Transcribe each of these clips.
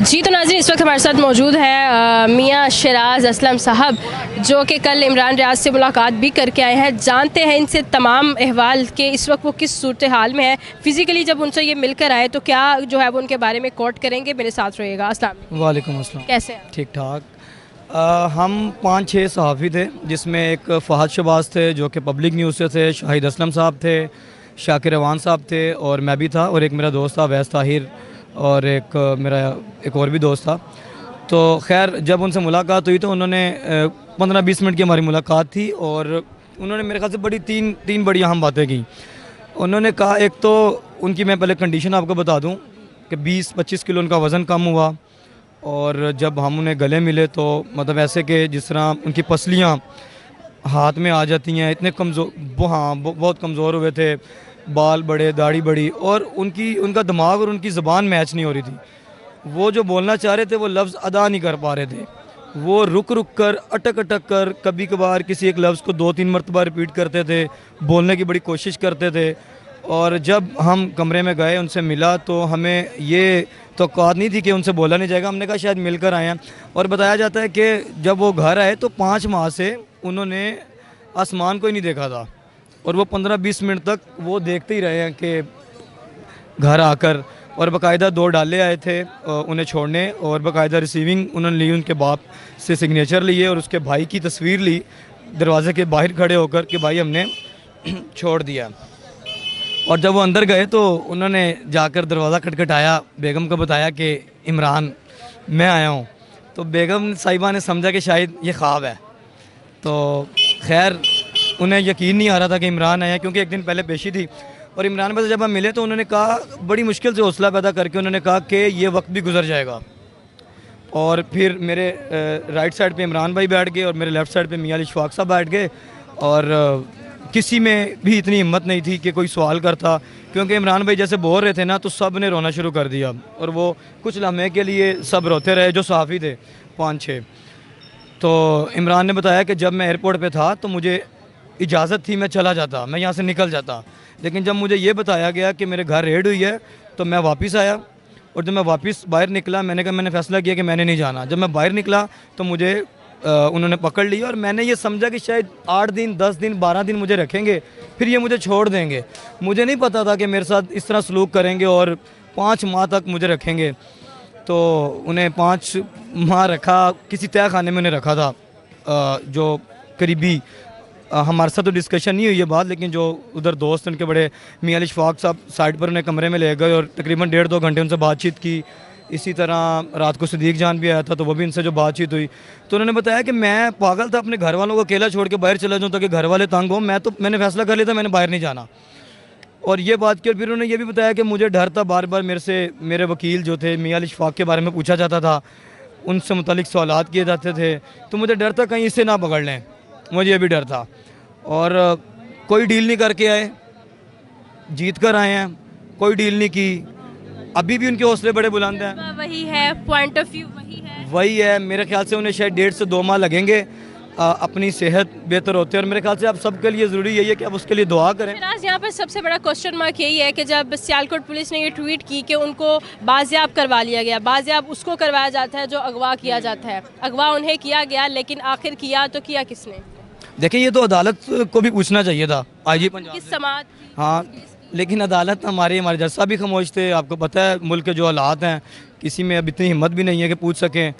जी तो नाज़रीन, इस वक्त हमारे साथ मौजूद है मियाँ शराज असलम साहब, जो कि कल इमरान रियाज से मुलाकात भी करके आए हैं। जानते हैं इनसे तमाम अहवाल के इस वक्त वो किस सूरत हाल में है। फ़िज़िकली जब उनसे ये मिलकर आए तो क्या जो है वो उनके बारे में कोट करेंगे। मेरे साथ रहिएगा। अस्सलाम वालेकुम अस्सलाम। कैसे हैं? ठीक ठाक। हम 5-6 सहाफ़ी थे, जिसमें एक फ़हद शहबाज थे जो कि पब्लिक न्यूज़ से थे, शाहिद असलम साहब थे, शाकिर रवान साहब थे और मैं भी था, और एक मेरा दोस्त था अवैस ताहिर, और मेरा एक और भी दोस्त था। तो खैर जब उनसे मुलाकात हुई तो उन्होंने 15-20 मिनट की हमारी मुलाकात थी, और उन्होंने मेरे ख्याल से बड़ी तीन बड़ी अहम बातें की। उन्होंने कहा, एक तो उनकी मैं पहले कंडीशन आपको बता दूं कि 20-25 किलो उनका वज़न कम हुआ, और जब हम उन्हें गले मिले तो मतलब ऐसे कि जिस तरह उनकी पसलियाँ हाथ में आ जाती हैं, इतने कमज़ोर, हाँ बहुत कमज़ोर हुए थे, बाल बड़े, दाढ़ी बड़ी, और उनका दिमाग और उनकी ज़बान मैच नहीं हो रही थी। वो जो बोलना चाह रहे थे वो लफ्ज़ अदा नहीं कर पा रहे थे। वो रुक रुक कर, अटक अटक कर, कभी कभार किसी एक लफ्ज़ को 2-3 मरतबा रिपीट करते थे, बोलने की बड़ी कोशिश करते थे। और जब हम कमरे में गए, उनसे मिला, तो हमें ये तौक़्क़ात नहीं थी कि उनसे बोला नहीं जाएगा। हमने कहा शायद मिलकर आए हैं। और बताया जाता है कि जब वो घर आए तो 5 माह से उन्होंने आसमान को ही नहीं देखा था, और वो 15-20 मिनट तक वो देखते ही रहे हैं कि घर आकर, और बाकायदा 2 डाले आए थे उन्हें छोड़ने, और बाकायदा रिसीविंग उन्होंने ली, उनके बाप से सिग्नेचर लिए और उसके भाई की तस्वीर ली दरवाज़े के बाहर खड़े होकर कि भाई हमने छोड़ दिया। और जब वो अंदर गए तो उन्होंने जाकर दरवाज़ा खटखटाया, बेगम को बताया कि इमरान मैं आया हूँ। तो बेगम साहिबा ने समझा कि शायद ये ख्वाब है। तो खैर उन्हें यकीन नहीं आ रहा था कि इमरान आया, क्योंकि एक दिन पहले पेशी थी। और इमरान भाई से जब हम मिले तो उन्होंने कहा, बड़ी मुश्किल से हौसला पैदा करके उन्होंने कहा कि ये वक्त भी गुजर जाएगा। और फिर मेरे राइट साइड पे इमरान भाई बैठ गए और मेरे लेफ़्ट साइड पे मियां इशफाक साहब बैठ गए, और किसी में भी इतनी हिम्मत नहीं थी कि कोई सवाल करता, क्योंकि इमरान भाई जैसे बोल रहे थे ना, तो सब ने रोना शुरू कर दिया, और वो कुछ लम्हे के लिए सब रोते रहे जो सहाफ़ी थे 5-6। तो इमरान ने बताया कि जब मैं एयरपोर्ट पे था तो मुझे इजाज़त थी, मैं चला जाता, मैं यहाँ से निकल जाता, लेकिन जब मुझे ये बताया गया कि मेरे घर रेड हुई है तो मैं वापस आया। और जब मैं वापस बाहर निकला, मैंने कहा, मैंने फ़ैसला किया कि मैंने नहीं जाना। जब मैं बाहर निकला तो मुझे उन्होंने पकड़ लिया, और मैंने ये समझा कि शायद 8 दिन, 10 दिन, 12 दिन मुझे रखेंगे, फिर ये मुझे छोड़ देंगे। मुझे नहीं पता था कि मेरे साथ इस तरह सलूक करेंगे और 5 माह तक मुझे रखेंगे। तो उन्हें 5 माह रखा, किसी तय खाने में उन्हें रखा था, जो करीबी, हमारे साथ तो डिस्कशन नहीं हुई ये बात, लेकिन जो उधर दोस्त उनके बड़े मियां इशफाक साहब साइड पर उन्हें कमरे में ले गए और तकरीबन 1.5-2 घंटे उनसे बातचीत की। इसी तरह रात को सदीक जान भी आया था, तो वो भी उनसे जो बातचीत हुई, तो उन्होंने बताया कि मैं पागल था अपने घर वालों को अकेला छोड़ के बाहर चला जाऊँ ताकि घर वाले तंग हों। मैंने फ़ैसला कर लिया था, मैंने बाहर नहीं जाना। और ये बात की, और फिर उन्होंने ये भी बताया कि मुझे डर था, बार बार मेरे से मेरे वकील जो थे मियां इशफाक के बारे में पूछा जाता था, उनसे मुतालिक सवालात किए जाते थे, तो मुझे डर था कहीं इससे ना पकड़ लें, मुझे ये भी डर था। और कोई डील नहीं करके आए, जीत कर आए हैं, कोई डील नहीं की। अभी भी उनके हौसले बड़े बुलंद हैं। वही है, पॉइंट ऑफ व्यू वही है। मेरे ख्याल से उन्हें शायद 1.5 से 2 माह लगेंगे अपनी सेहत बेहतर होते हैं, और मेरे ख्याल से आप सबके लिए ज़रूरी यही है कि आप उसके लिए दुआ करें। फिराज, यहाँ पर सबसे बड़ा क्वेश्चन मार्क यही है कि जब सियालकोट पुलिस ने ये ट्वीट की कि उनको बाजियाब करवा लिया गया, बाजियाब उसको करवाया जाता है जो अगवा किया जाता है, अगवा उन्हें किया गया, लेकिन आखिर किया तो किया किसने? देखिए, ये तो अदालत को भी पूछना चाहिए था, आईजी पंजाब किस से। समात? हाँ, लेकिन अदालत हमारे जज साहब भी खामोश थे। आपको पता है मुल्क के जो हालात हैं, किसी में अब इतनी हिम्मत भी नहीं है कि पूछ सकें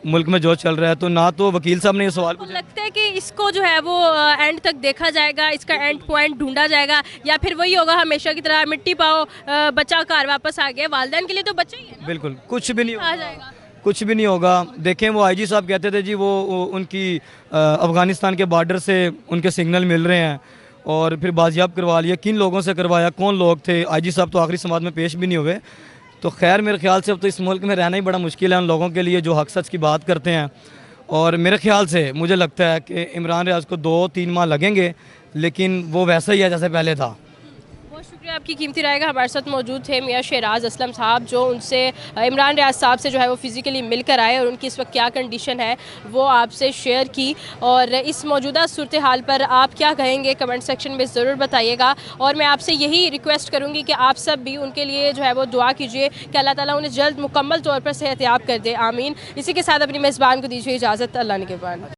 मुल्क में जो चल रहा है। तो ना तो वकील साहब ने ये सवाल पूछा। लगता है कि इसको जो है वो एंड तक देखा जाएगा, इसका एंड पॉइंट ढूंढा जाएगा, या फिर वही होगा हमेशा की तरह, मिट्टी पाओ बच्चा घर वापस आ गया। वालिदैन के लिए तो बच्चा ही है ना? बिल्कुल कुछ भी नहीं आ जाएगा, कुछ भी नहीं होगा। देखें, वो आईजी साहब कहते थे जी, वो उनकी अफ़गानिस्तान के बॉर्डर से उनके सिग्नल मिल रहे हैं, और फिर बाजियाब करवा लिया। किन लोगों से करवाया, कौन लोग थे? आईजी साहब तो आखिरी समात में पेश भी नहीं हुए। तो खैर मेरे ख्याल से अब तो इस मुल्क में रहना ही बड़ा मुश्किल है उन लोगों के लिए जो हक सच की बात करते हैं। और मेरे ख्याल से मुझे लगता है कि इमरान रियाज को 2-3 माह लगेंगे, लेकिन वो वैसा ही है जैसे पहले था। बहुत शुक्रिया। शुक्रिया आपकी कीमती राय का। हमारे साथ मौजूद थे मियाँ शहराज असलम साहब, जो उनसे इमरान रियाज साहब से जो है वो फिज़िकली मिलकर आए और उनकी इस वक्त क्या कंडीशन है वो आपसे शेयर की। और इस मौजूदा सूरत हाल पर आप क्या कहेंगे कमेंट सेक्शन में ज़रूर बताइएगा। और मैं आपसे यही रिक्वेस्ट करूँगी कि आप सब भी उनके लिए जो है वो दुआ कीजिए कि अल्लाह ताला उन्हें जल्द मुकम्मल तौर पर सेहतयाब कर दे, आमीन। इसी के साथ अपनी मेज़बान को दीजिए इजाज़त। अल्लाह निगहबान।